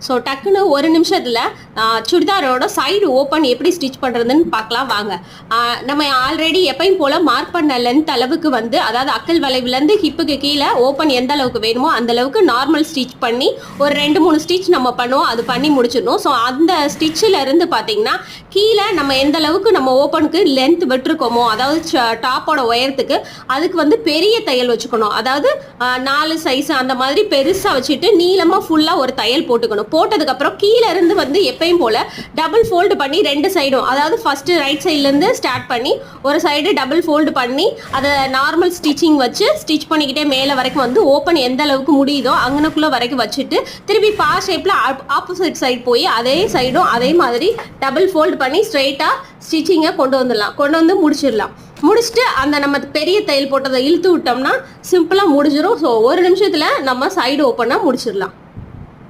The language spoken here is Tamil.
ஸோ டக்குன்னு ஒரு நிமிஷத்தில் சுடிதாரோட சைடு ஓப்பன் எப்படி ஸ்டிச் பண்ணுறதுன்னு பார்க்கலாம் வாங்க. நம்ம ஆல்ரெடி எப்பயும் போல் மார்க் பண்ண லென்த் அளவுக்கு வந்து, அதாவது அக்கல் வளைவுலேருந்து ஹிப்புக்கு கீழே ஓப்பன் எந்த அளவுக்கு வேணுமோ அந்த அளவுக்கு நார்மல் ஸ்டிச் பண்ணி ஒரு 2-3 ஸ்டிச் நம்ம பண்ணுவோம். அது பண்ணி முடிச்சிடணும். ஸோ அந்த ஸ்டிச்சில் இருந்து பார்த்தீங்கன்னா கீழே நம்ம எந்த அளவுக்கு நம்ம ஓப்பனுக்கு லென்த் விட்டுருக்கோமோ, அதாவது டாப்போட உயரத்துக்கு, அதுக்கு வந்து பெரிய தையல் வச்சுக்கணும். அதாவது 4 சைஸ் அந்த மாதிரி பெருசாக வச்சுட்டு நீளமாக ஃபுல்லாக ஒரு தையல் போட்டுக்கணும். போட்டதுக்கப்புறம் கீழே இருந்து வந்து எப்பயும் போல் டபுள் ஃபோல்டு பண்ணி 2 சைடும், அதாவது ஃபஸ்ட்டு ரைட் சைட்லேருந்து ஸ்டார்ட் பண்ணி ஒரு சைடு டபுள் ஃபோல்டு பண்ணி அதை நார்மல் ஸ்டிச்சிங் வச்சு ஸ்டிச் பண்ணிக்கிட்டே மேலே வரைக்கும் வந்து ஓப்பன் எந்த அளவுக்கு முடியுதோ அங்கனக்குள்ளே வரைக்கும் வச்சுட்டு திருப்பி பா ஷேப்பில் ஆப்போசிட் சைடு போய் அதே சைடும் அதே மாதிரி டபுள் ஃபோல்டு பண்ணி ஸ்ட்ரெயிட்டாக ஸ்டிச்சிங்கை கொண்டு வந்து முடிச்சிடலாம். முடிச்சுட்டு அந்த நம்ம பெரிய தையல் போட்டதை இழுத்து விட்டோம்னா சிம்பிளாக முடிஞ்சிடும். ஸோ ஒரு நிமிஷத்தில் நம்ம சைடு ஓப்பனாக முடிச்சிடலாம்.